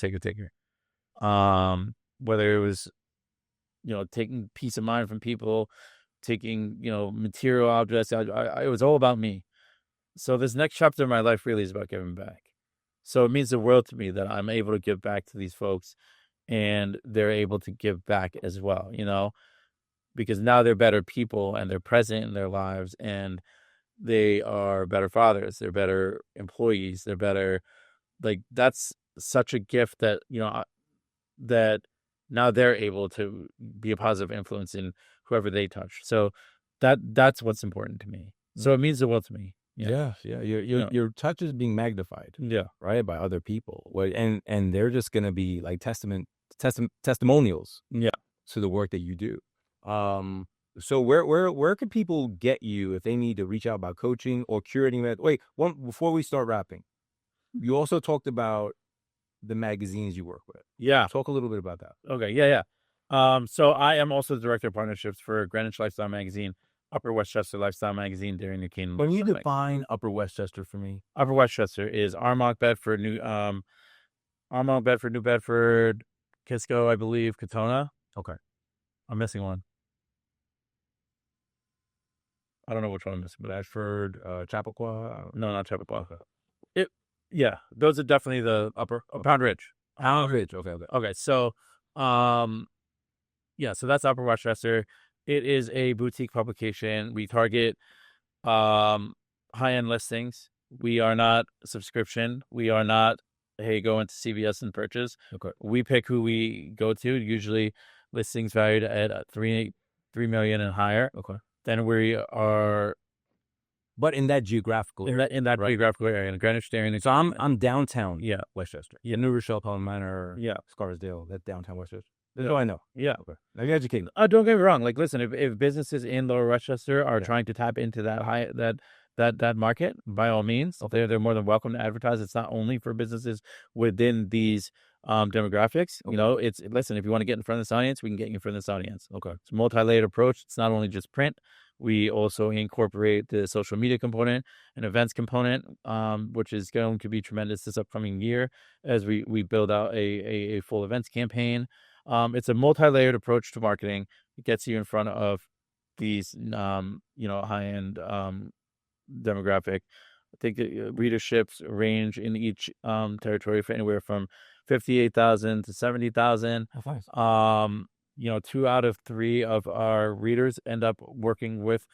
Whether it was taking peace of mind from people, taking, material objects. It was all about me. So this next chapter of my life really is about giving back. So it means the world to me that I'm able to give back to these folks, and they're able to give back as well, because now they're better people, and they're present in their lives, and they are better fathers. They're better employees. They're better. Like, that's such a gift that, that now they're able to be a positive influence in whoever they touch. So that's what's important to me. So it means the world to me. Yeah. Your touch is being magnified. Yeah. Right, by other people. And they're just gonna be like testimonials. Yeah. To the work that you do. So where can people get you if they need to reach out about coaching or curating? Wait, before we start wrapping, you also talked about the magazines you work with. Yeah. Talk a little bit about that. Okay. Yeah. So I am also the director of partnerships for Greenwich Lifestyle Magazine, Upper Westchester Lifestyle Magazine, Darien New Canaan. When you define Upper Westchester for me, Upper Westchester is Armonk, Bedford, New Bedford, Kisco, I believe, Katona. Okay. I'm missing one. I don't know which one I'm missing, but Ashford, Chappaqua. No, not Chappaqua. Yeah, those are definitely the upper Pound Ridge. Pound Ridge. Okay. So, so that's Upper Westchester. It is a boutique publication. We target high-end listings. We are not subscription. We are not, hey, go into CVS and purchase. Okay. We pick who we go to. Usually, listings valued at $3 million and higher. Okay. Then we are, but in that geographical area. In that geographical area, in Greenwich, Darien. So I'm downtown. Yeah. Westchester. Yeah. New Rochelle, Pelham Manor. Yeah. Scarsdale. That's downtown Westchester. That's all I know. Yeah. Okay. Now you educate me. Don't get me wrong. Like, listen, if businesses in Lower Westchester are trying to tap into that that market, by all means, they're more than welcome to advertise. It's not only for businesses within these demographics. It's listen, if you want to get in front of this audience, we can get you in front of this audience. Okay. It's a multi-layered approach. It's not only just print. We also incorporate the social media component and events component, which is going to be tremendous this upcoming year as we build out a full events campaign. It's a multi-layered approach to marketing. It gets you in front of these, high-end demographic. I think readerships range in each territory for anywhere from 58,000 to 70,000. Oh, nice. 2 out of 3 of our readers end up working with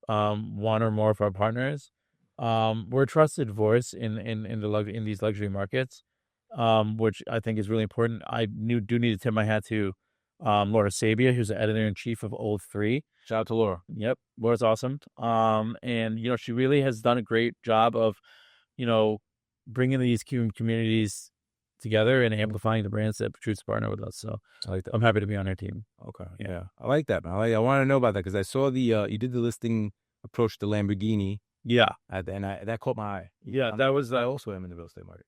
one or more of our partners. We're a trusted voice in these luxury markets, which I think is really important. I do need to tip my hat to Laura Sabia, who's the editor-in-chief of Old 3. Shout out to Laura. Yep, Laura's awesome. And she really has done a great job of, bringing these communities together and amplifying the brands that choose to partner with us. So I like that. I'm happy to be on her team. Okay. Yeah. I like that, man. I want to know about that because I saw you did the listing approach to Lamborghini. Yeah. And that caught my eye. Yeah. That was, I also am in the real estate market.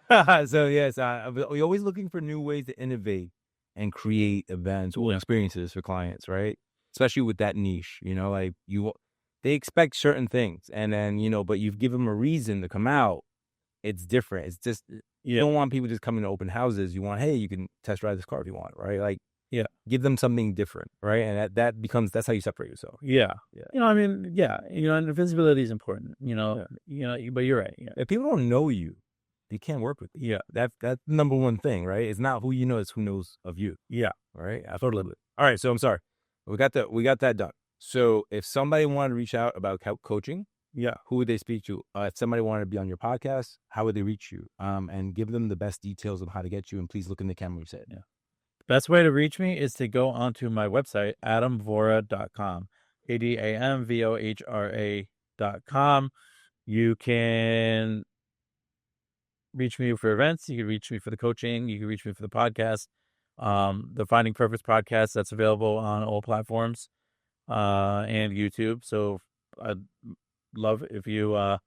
Yeah. So yes, we're always looking for new ways to innovate and create events or experiences for clients, right? Especially with that niche, they expect certain things and then, but you've given them a reason to come out. It's different. It's just, you don't want people just coming to open houses. You want, hey, you can test drive this car if you want, right? Like, yeah, give them something different, right? And that's how you separate yourself. Yeah. And visibility is important, but you're right. Yeah. If people don't know you, they can't work with you. Yeah. That's the number one thing, right? It's not who you know, it's who knows of you. Yeah. Right? I totally. All right. So I'm sorry. We got that done. So if somebody wanted to reach out about coaching, who would they speak to? If somebody wanted to be on your podcast, how would they reach you? And give them the best details of how to get you. And please look in the camera. You said, yeah. Best way to reach me is to go onto my website, adamvohra.com, ADAMVOHRA.com. You can reach me for events. You can reach me for the coaching. You can reach me for the podcast. The Finding Purpose podcast that's available on all platforms and YouTube. So I'd love if you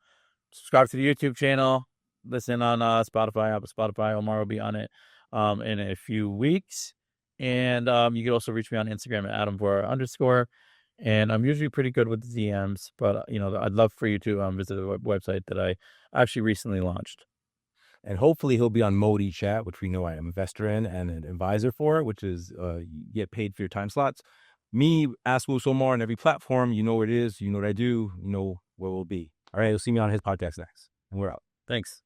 subscribe to the YouTube channel, listen on Spotify, Apple Spotify. Omar will be on it in a few weeks. And you can also reach me on Instagram at Adam Vohra _. And I'm usually pretty good with the DMs, but I'd love for you to visit the website that I actually recently launched. And hopefully he'll be on Modi Chat, which we know I am an investor in and an advisor for, which is you get paid for your time slots. Me, askluisomar on every platform. You know what it is. You know what I do. You know where we'll be. All right. You'll see me on his podcast next. And we're out. Thanks.